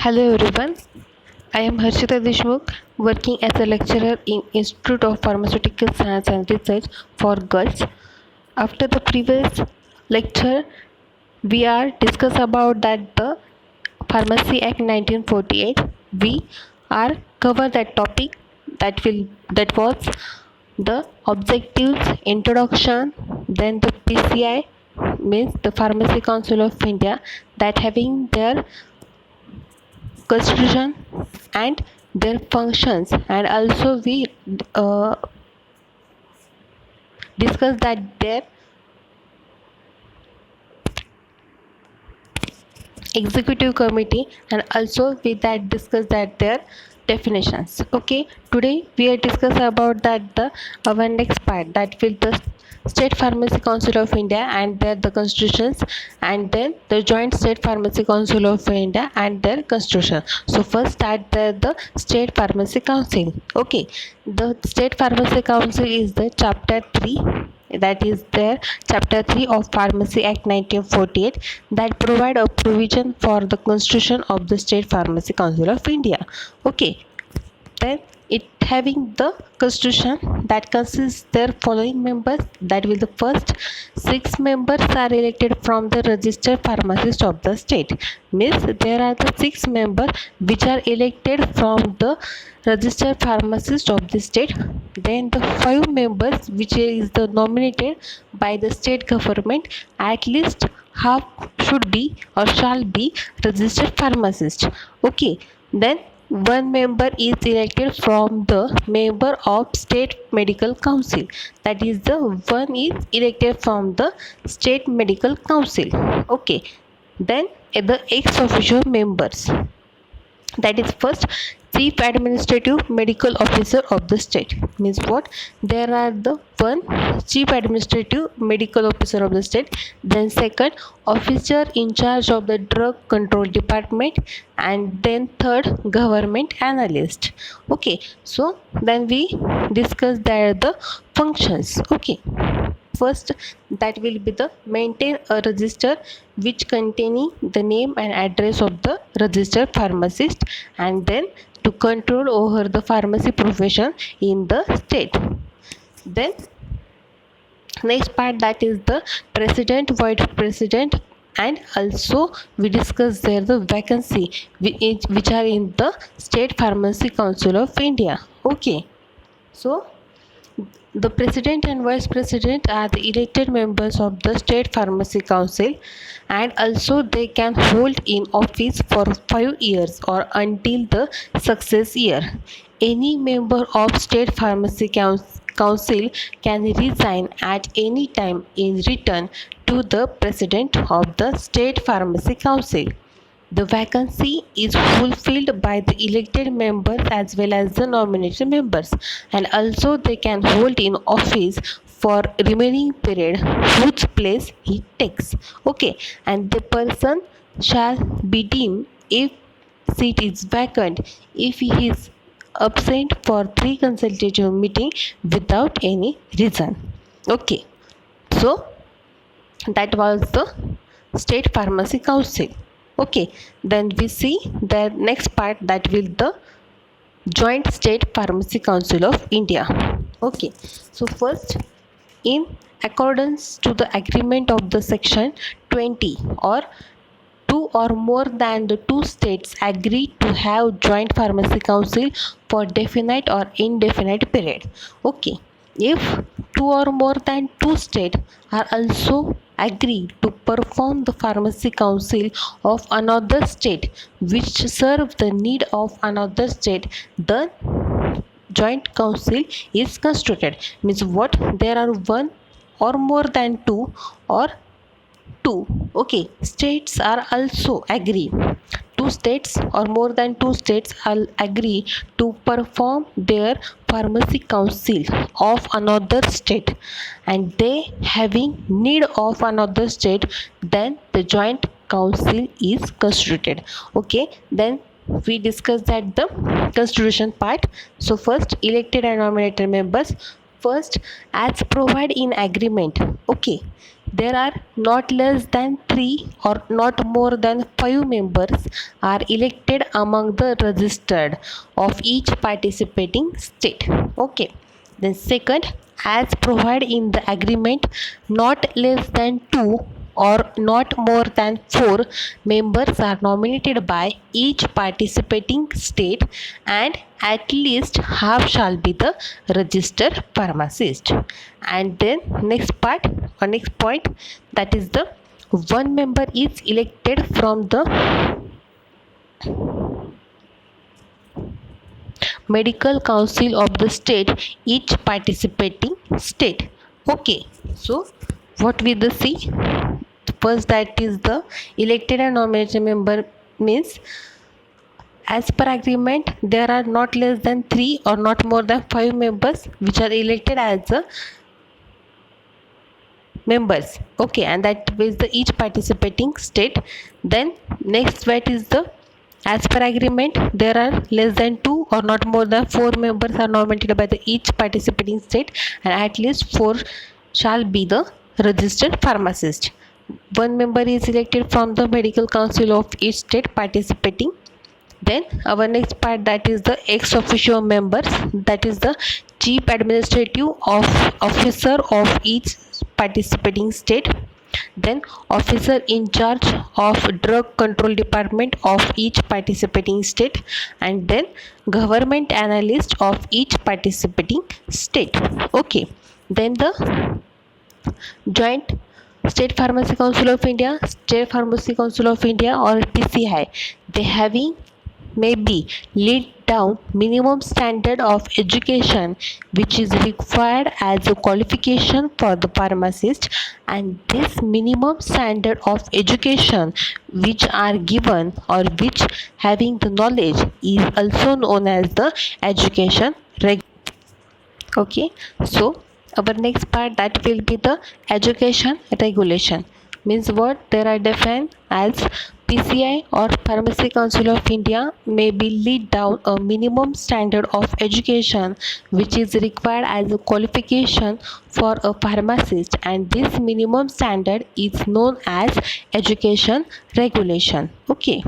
Hello everyone, I am Harshita Deshmukh, working as a lecturer in Institute of Pharmaceutical Science and Research for Girls. After the previous lecture, we are discuss about that the Pharmacy Act 1948. We are cover that topic that was the objectives, introduction, then the PCI means the Pharmacy Council of India that having their constitution and their functions, and also we uh, discuss that their executive committee, and also we that discuss that their definitions. Okay, today we are discuss about that the our next part that will the State Pharmacy Council of India and their the constitutions, and then the Joint State Pharmacy Council of India and their constitution. So first start the State Pharmacy Council. Okay, the State Pharmacy Council is the chapter 3, that is their chapter 3 of Pharmacy Act 1948 that provide a provision for the constitution of the State Pharmacy Council of India. Okay, then it having the constitution that consists their following members, that will the first 6 members are elected from the registered pharmacist of the state, means there are the 6 members which are elected from the registered pharmacist of the state. Then the 5 members which is the nominated by the state government, at least half should be or shall be registered pharmacist. Okay, then 1 member is elected from the member of state medical council, that is the one is elected from the state medical council. Okay, then the ex officio members, that is first chief administrative medical officer of the state, means what, there are the one chief administrative medical officer of the state, then second officer in charge of the drug control department, and then third government analyst. Okay, so then we discuss that the functions. Okay, first that will be the maintain a register which containing the name and address of the registered pharmacist, and then to control over the pharmacy profession in the state. Then next part, that is the president, vice president, and also we discuss there the vacancy which are in the State Pharmacy Council of India. Okay, so the president and vice president are the elected members of the State Pharmacy Council, and also they can hold in office for 5 years or until the success year. Any member of State Pharmacy Council can resign at any time in return to the president of the State Pharmacy Council. The vacancy is fulfilled by the elected members as well as the nominated members, and also they can hold in office for remaining period whose place he takes. Okay, and the person shall be deemed if seat is vacant if he is absent for 3 consecutive meetings without any reason. Okay, so that was the State Pharmacy Council. Okay, then we see the next part, that will the Joint State Pharmacy Council of India. Okay, so first, in accordance to the agreement of the section 20, or 2 or more than the 2 states agree to have joint pharmacy council for definite or indefinite period. Okay, if 2 or more than 2 states are also agree to perform the pharmacy council of another state which serve the need of another state, the joint council is constituted. Means what, there are 1 or more than 2 or 2. Okay, states are also agree, 2 states or more than 2 states will agree to perform their pharmacy council of another state, and they having need of another state, then the joint council is constituted. Okay, then we discuss that the constitution part. So first, elected and nominated members. First, as provided in agreement. Okay, there are not less than 3 or not more than 5 members are elected among the registered of each participating state. Okay. Then second, as provided in the agreement, not less than 2 or not more than 4 members are nominated by each participating state, and at least half shall be the registered pharmacist. And then next part or next point, that is the one member is elected from the medical council of the state, each participating state. Okay, so what we the see first, that is the elected and nominated member means, as per agreement there are not less than 3 or not more than 5 members which are elected as members. Okay, and that is the each participating state. Then next what is the, as per agreement there are less than 2 or not more than 4 members are nominated by the each participating state, and at least 4 shall be the registered pharmacist. One member is elected from the medical council of each state participating. Then our next part, that is the ex officio members, that is the chief administrative officer of each participating state. Then officer in charge of drug control department of each participating state, and then government analyst of each participating state. Okay, then the joint State Pharmacy Council of India, State Pharmacy Council of India or PCI, they having maybe laid down minimum standard of education which is required as a qualification for the pharmacist, and this minimum standard of education which are given or which having the knowledge is also known as the education Okay, so our next part, that will be the education regulation. Means what? There are defined as PCI or Pharmacy Council of India may be laid down a minimum standard of education which is required as a qualification for a pharmacist, and this minimum standard is known as education regulation. Okay.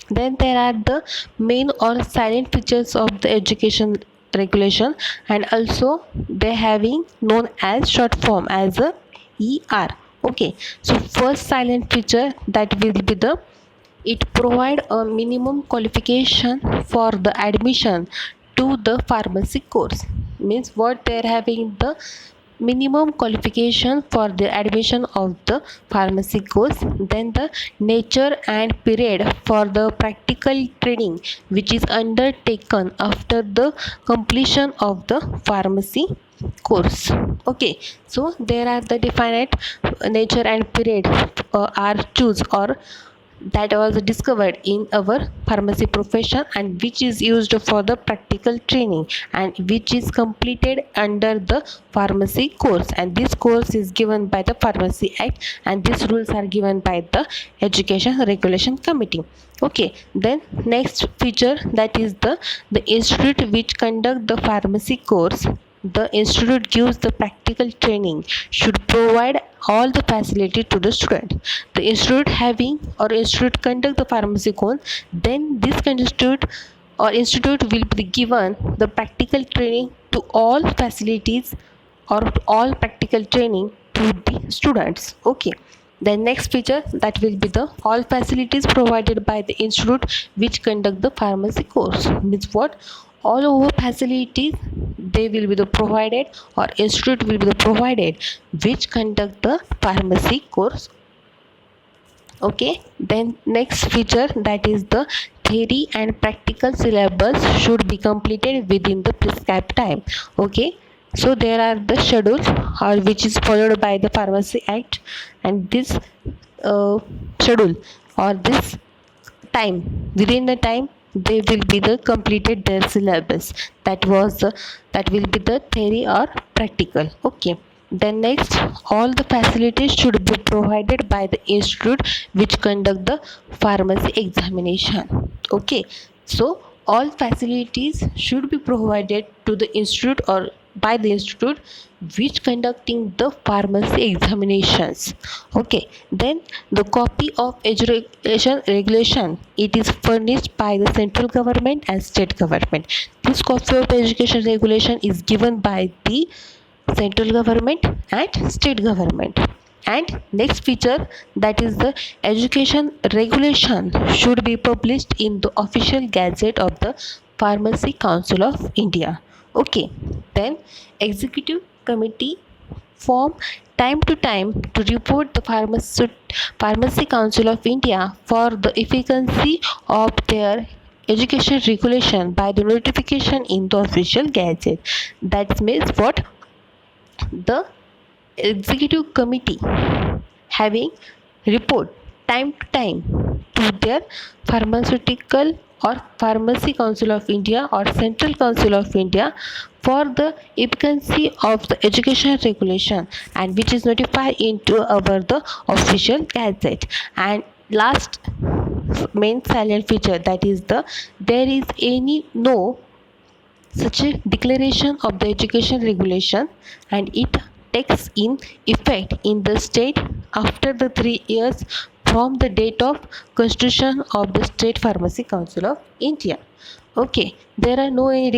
Then there are the main or silent features of the education regulation, and also they having known as short form as a ER. Okay, so first silent feature, that will be the, it provide a minimum qualification for the admission to the pharmacy course. Means what, they are having the minimum qualification for the admission of the pharmacy course. Then the nature and period for the practical training which is undertaken after the completion of the pharmacy course. Okay, so there are the definite nature and period are choose or that was discovered in our pharmacy profession, and which is used for the practical training and which is completed under the pharmacy course, and this course is given by the Pharmacy Act, and these rules are given by the Education Regulation Committee. Okay, then next feature, that is the institute which conduct the pharmacy course. The institute gives the practical training, should provide all the facility to the student. The institute having or institute conduct the pharmacy course, then this institute will be given the practical training to all facilities or all practical training to the students. Okay. The next feature, that will be the all facilities provided by the institute which conduct the pharmacy course. Means what, all over facilities they will be the provided or institute will be the provided which conduct the pharmacy course. Okay, then next feature, that is the theory and practical syllabus should be completed within the prescribed time. Okay, so there are the schedule or which is followed by the Pharmacy Act, and this schedule or this time, within the time they will be the completed their syllabus, that will be the theory or practical. Okay, then next, all the facilities should be provided by the institute which conduct the pharmacy examination. Okay, so all facilities should be provided to the institute or by the institute which conducting the pharmacy examinations. Okay, then the copy of education regulation, it is furnished by the central government and state government. This copy of education regulation is given by the central government and state government. And next feature, that is the education regulation should be published in the official gazette of the Pharmacy Council of India. Okay, then executive committee form time to time to report the Pharmacy Council of India for the efficacy of their education regulation by the notification in the official gazette. That means what? The executive committee having report time to time to their pharmaceutical or Pharmacy Council of India or Central Council of India for the efficacy of the education regulation, and which is notified into our the official gazette. And last main salient feature, that is the there is any no such a declaration of the education regulation, and it takes in effect in the state after the 3 years from the date of constitution of the State Pharmacy Council of India. Okay, there are no any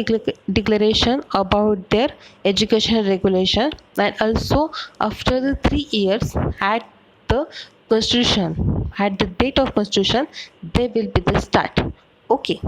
declaration about their education regulation, and also after the 3 years at the constitution, at the date of constitution, they will be the start. Okay.